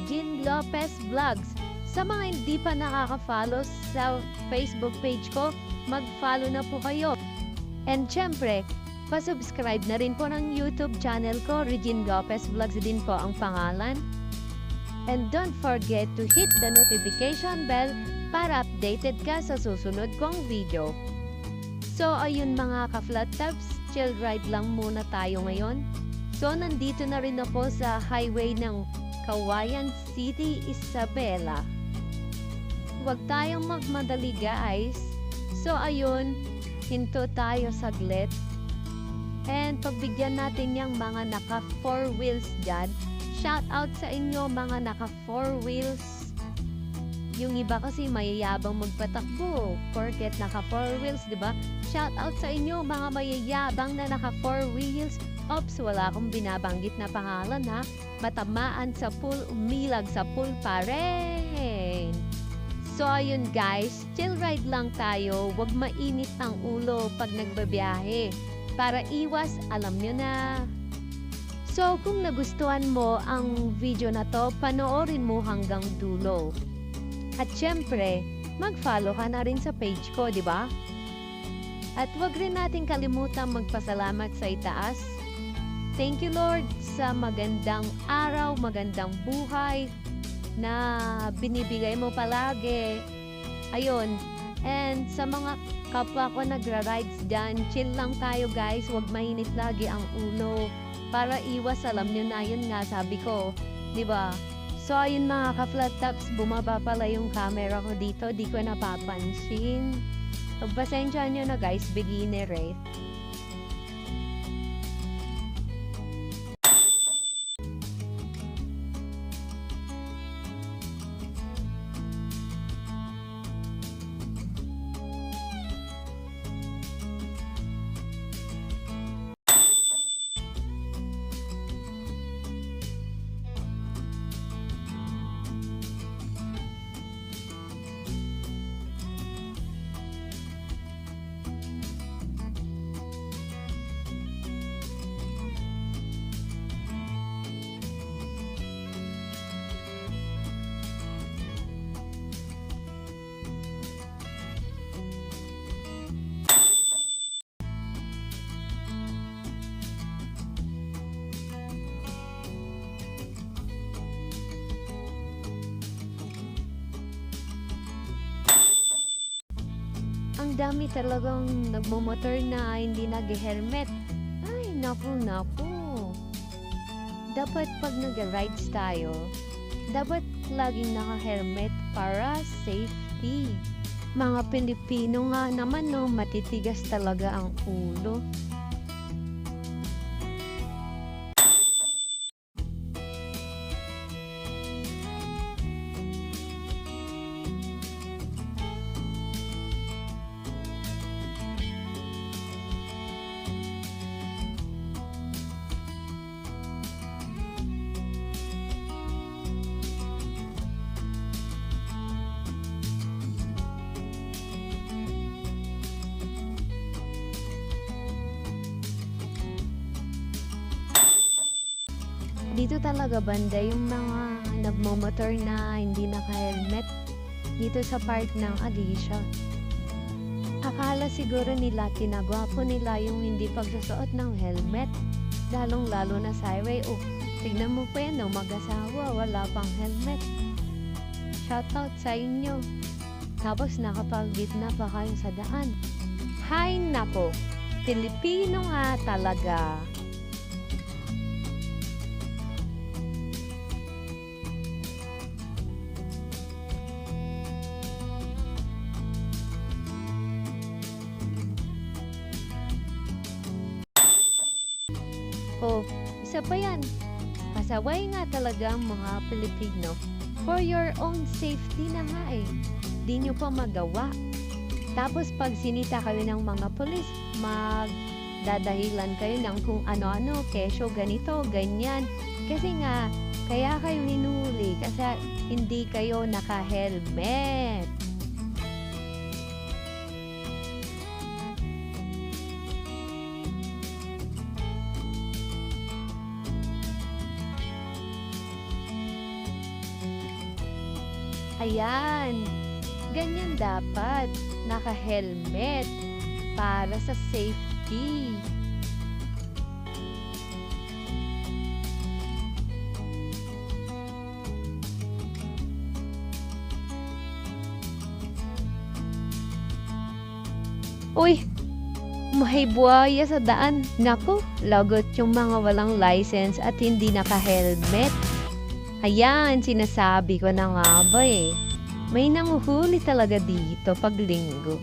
Regine Lopez Vlogs. Sa mga hindi pa nakaka-follow sa Facebook page ko, mag-follow na po kayo. And syempre, pa-subscribe na rin po ng YouTube channel ko, Regine Lopez Vlogs din po ang pangalan. And don't forget to hit the notification bell para updated ka sa susunod kong video. So ayun mga ka-flat tabs, chill ride lang muna tayo ngayon. So nandito na rin ako sa highway ng Cauayan City, Isabela. Huwag tayong magmadali guys. So ayun, hinto tayo saglit. And pagbigyan natin yung mga naka 4 wheels dyan. Shout out sa inyo mga naka 4 wheels. Yung iba kasi mayayabang magpatakbo. Forget naka 4 wheels, di ba? Shout out sa inyo mga mayayabang na naka 4 wheels. Ops, wala akong binabanggit na pangalan ha. Matamaan sa pool, umilag sa pool pa rin. So ayun guys, chill ride lang tayo. Huwag mainit ang ulo pag nagbabiyahe. Para iwas, alam nyo na. So kung nagustuhan mo ang video na to, panoorin mo hanggang dulo. At syempre, mag-follow ka na rin sa page ko, di ba? At wag rin natin kalimutan magpasalamat sa itaas. Thank you Lord sa magandang araw, magandang buhay na binibigay mo palagi. Ayun. And sa mga kapwa ko nagra-rides dyan, chill lang tayo guys. Huwag mainit lagi ang ulo. Para iwas, alam nyo na, yun nga sabi ko. Diba? So ayun mga ka-flat tops, bumaba pala yung camera ko dito. Di ko napapansin. Pagpasensya nyo na guys, beginner eh. Ang dami talagang nagmumotor na hindi nag-helmet. Ay, naku. Dapat pag nag-rides tayo, dapat laging naka-helmet para safety. Mga Pilipino nga naman no, matitigas talaga ang ulo. Dito talaga banda yung mga nagmomotor na hindi naka-helmet dito sa part ng Alicia. Akala siguro nila kinagwapo nila yung hindi pagsusuot ng helmet. Lalong-lalo na sa highway. Oh, tignan mo pa yan, no, mag-asawa, wala pang helmet. Shoutout sa inyo. Tapos nakapag-gitna pa kayo sa daan. Hay nako, Pilipino nga talaga. Oh, isa pa yan. Pasaway nga talaga ang mga Pilipino. For your own safety na nga eh. Di nyo pa magawa. Tapos pag sinita kayo ng mga pulis, magdadahilan kayo ng kung ano-ano, kesyo, ganito, ganyan. Kasi nga, kaya kayo hinuhuli kasi hindi kayo naka-helmet. Ayan, ganyan dapat. Naka-helmet para sa safety. Uy, may buhaya sa daan. Naku, lagot yung mga walang license at hindi naka-helmet. Ayan, sinasabi ko na nga ba eh. May nanguhuli talaga dito pag linggo.